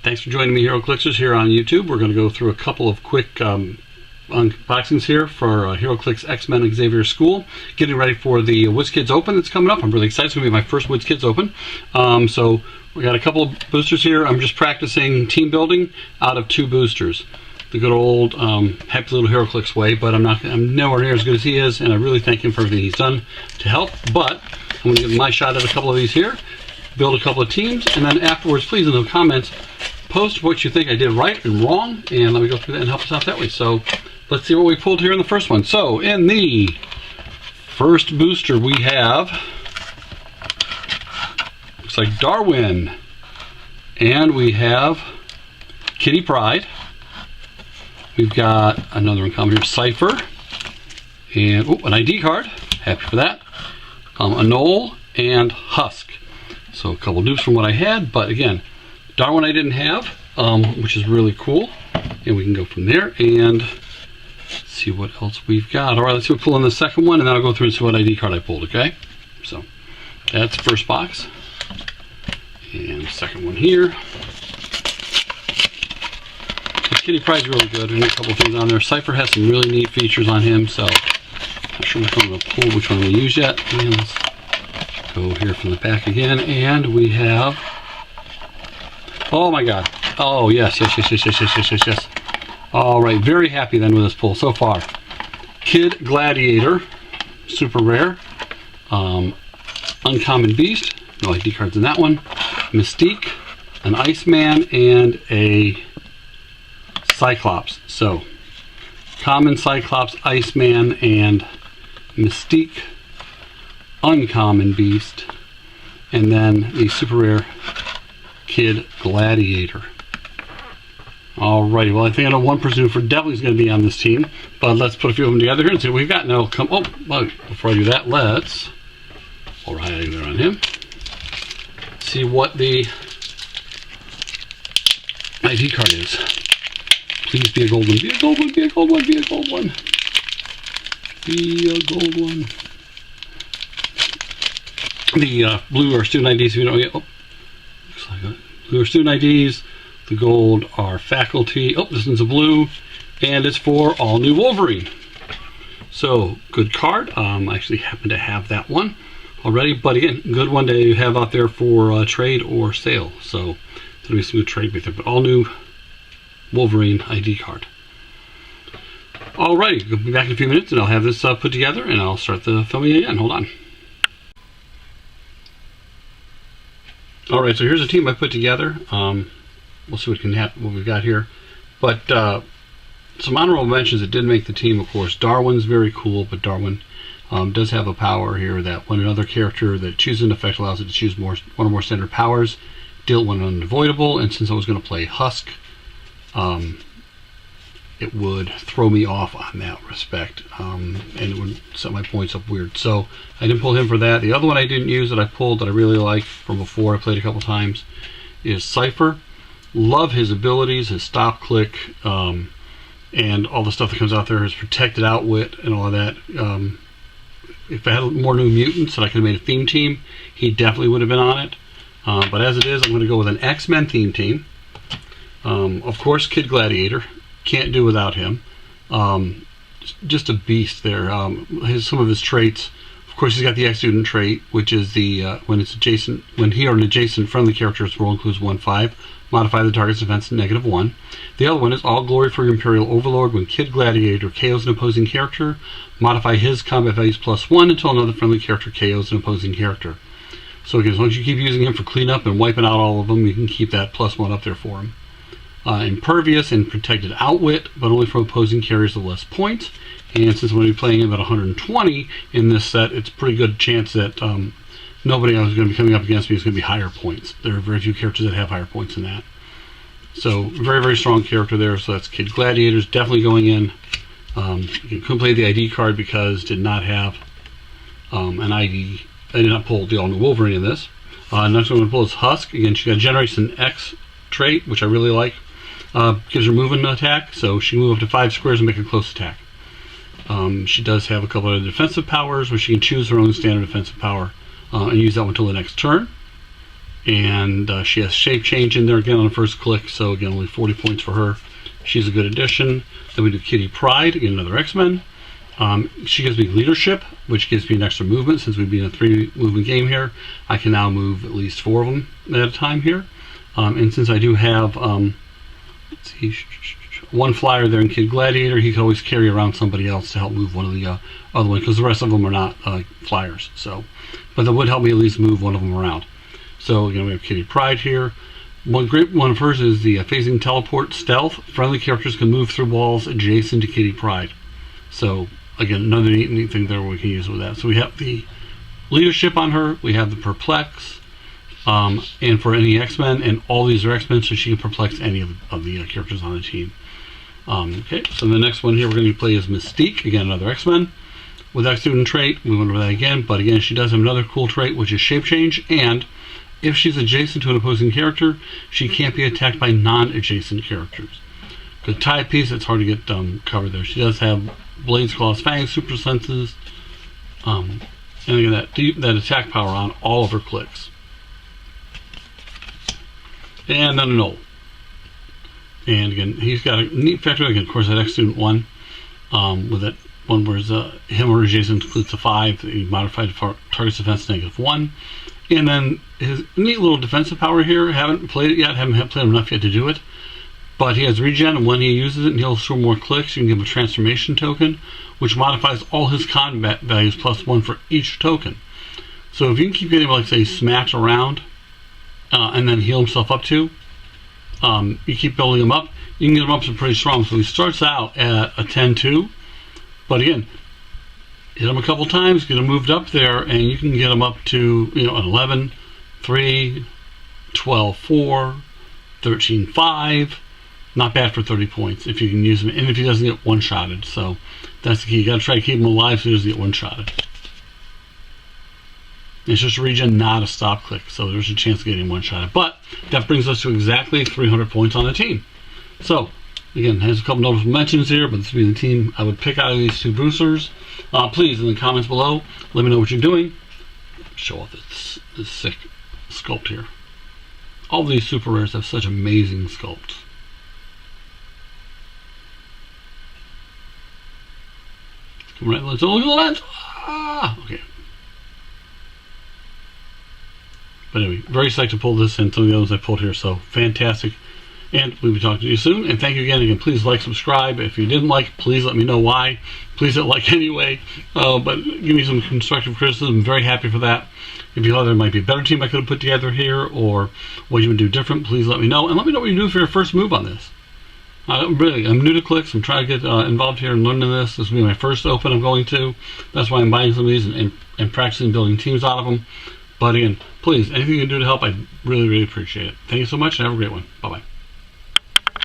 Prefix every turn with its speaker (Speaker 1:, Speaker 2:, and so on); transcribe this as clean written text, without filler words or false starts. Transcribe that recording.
Speaker 1: Thanks for joining me, HeroClixers, here on YouTube. We're going to go through a couple of quick unboxings here for HeroClix X-Men Xaviers School. Getting ready for the WizKids Open that's coming up. I'm really excited. It's going to be my first WizKids Open. So we got a couple of boosters here. I'm just practicing team building out of 2 boosters. The good old happy little HeroClix way, but I'm nowhere near as good as he is, and I really thank him for everything he's done to help. But I'm going to give my shot at a couple of these here, build a couple of teams, and then afterwards, please in the comments, post what you think I did right and wrong, and let me go through that and help us out that way. So let's see what we pulled here in the first one. So in the first booster we have, looks like Darwin, and we have Kitty Pryde. We've got another one coming here, Cypher, and an ID card, happy for that, a Knoll, and Husk. So a couple dupes from what I had, but again, Darwin I didn't have, which is really cool, and we can go from there and see what else we've got. All right, let's see what we pull in the second one, and then I'll go through and see what ID card I pulled, okay? So that's the first box, and the second one here. Kitty Pryde's really good. There's a couple of things on there. Cypher has some really neat features on him, so not sure which one we'll pull, which one we'll use yet. And let's go here from the back again, and we have, oh my god, oh yes. All right, very happy then with this pull so far. Kid Gladiator, super rare. Uncommon Beast, no ID cards in that one. Mystique, an Iceman, and a Cyclops. So common, Cyclops, Iceman, and Mystique, uncommon Beast, and then the super rare Kid Gladiator. Alrighty, well I think I know one person who definitely is going to be on this team, but let's put a few of them together here and see what we've got. Now, before I do that, let's pull right there on him. See what the ID card is. Please be a gold one. Be a gold one. Be a gold one. Be a gold one. Be a gold one. The blue are student IDs. If you don't get, looks like that. Blue are student IDs. The gold are faculty. Oh, this one's a blue, and it's for all new Wolverine. So good card. I actually happen to have that one already, but again, good one to have out there for trade or sale. So it'll be some good trade with it. But all new Wolverine ID card. Alrighty, we'll be back in a few minutes and I'll have this put together and I'll start the filming again. Hold on. Alright, so here's a team I put together. We'll see what we've got here. But some honorable mentions that did make the team, of course. Darwin's very cool, but Darwin does have a power here that when another character that chooses an effect allows it to choose one or more standard powers, deal one unavoidable, and since I was going to play Husk, it would throw me off on that respect, and it would set my points up weird. So I didn't pull him for that. The other one I didn't use that I pulled that I really like from before, I played a couple times, is Cypher. Love his abilities, his stop click, and all the stuff that comes out there, his protected outwit and all of that. If I had more new mutants that I could have made a theme team, he definitely would have been on it. But as it is, I'm going to go with an X-Men theme team. Of course, Kid Gladiator, can't do without him. Just a beast there. Some of his traits, of course, he's got the X-Student trait, which is the when he or an adjacent friendly character's role includes 1/5, modify the target's defense to -1. The other one is all glory for your Imperial Overlord. When Kid Gladiator KOs an opposing character, modify his combat values +1 until another friendly character KOs an opposing character. So again, as long as you keep using him for cleanup and wiping out all of them, you can keep that +1 up there for him. Impervious and protected outwit, but only from opposing carriers of less points. And since I'm going to be playing him at 120 in this set, it's a pretty good chance that nobody else is going to be coming up against me is going to be higher points. There are very few characters that have higher points than that. So very, very strong character there. So that's Kid Gladiators definitely going in. You couldn't play the ID card because did not have an ID. I did not pull the all-new Wolverine in this. Next one I'm going to pull is Husk. Again, she got Generation X trait, which I really like. Gives her movement attack, so she can move up to 5 squares and make a close attack. She does have a couple of defensive powers where she can choose her own standard defensive power and use that one until the next turn. And she has shape change in there again on the first click, so again only 40 points for her. She's a good addition. Then we do Kitty Pryde, again another X-Men. She gives me leadership, which gives me an extra movement. Since we've been in a 3 movement game here, I can now move at least 4 of them at a time here. And since I do have let's see, 1 flyer there in Kid Gladiator, he can always carry around somebody else to help move one of the other ones, because the rest of them are not flyers. So, but that would help me at least move one of them around. So again, we have Kitty Pryde here. One great one of hers is the phasing teleport stealth. Friendly characters can move through walls adjacent to Kitty Pryde. So again, another neat thing there we can use with that. So we have the leadership on her. We have the perplex, and for any X-Men, and all these are X-Men, so she can perplex any of the characters on the team. Okay, so the next one here we're going to play is Mystique, again another X-Men. With that student trait, we went over that again, but again she does have another cool trait, which is shape change, and if she's adjacent to an opposing character, she can't be attacked by non-adjacent characters. Good tie piece, it's hard to get covered there. She does have blades, claws, fangs, super senses, and again that attack power on all of her clicks. And then a Knoll. And again, he's got a neat factor. Again, of course, that X-Student 1, with that one where him or adjacent includes a 5, he modified target's defense -1. And then his neat little defensive power here, haven't played it yet, haven't played enough yet to do it, but he has regen, and when he uses it and he'll show more clicks, you can give him a transformation token, which modifies all his combat values +1 for each token. So if you can keep getting, like, say, smacked around, and then heal himself up to, you keep building him up, you can get him up to pretty strong. So he starts out at a 10-2, but again, hit him a couple times, get him moved up there, and you can get him up to, you know, an 11-3, 12-4, 13-5. Not bad for 30 points if you can use him, and if he doesn't get one-shotted. So that's the key. You got to try to keep him alive so he doesn't get one-shotted. It's just a regen, not a stop click, so there's a chance of getting one-shotted. But that brings us to exactly 300 points on the team. So again, has a couple notable mentions here, but this would be the team I would pick out of these 2 boosters. Please, in the comments below, let me know what you're doing. Show off this sick sculpt here. All of these super rares have such amazing sculpts. Come right, let's look at the lens. Okay. But anyway, very psyched to pull this and some of the others I pulled here, so fantastic. And we'll be talking to you soon. And thank you again. Again, please like, subscribe. If you didn't like, please let me know why. Please hit like anyway. But give me some constructive criticism. I'm very happy for that. If you thought there might be a better team I could have put together here, or what you would do different, please let me know. And let me know what you do for your first move on this. Really, I'm new to Clicks. I'm trying to get involved here and learning this. This will be my first open I'm going to. That's why I'm buying some of these and practicing building teams out of them. But again, please, anything you can do to help, I really, really appreciate it. Thank you so much, and have a great one. Bye-bye.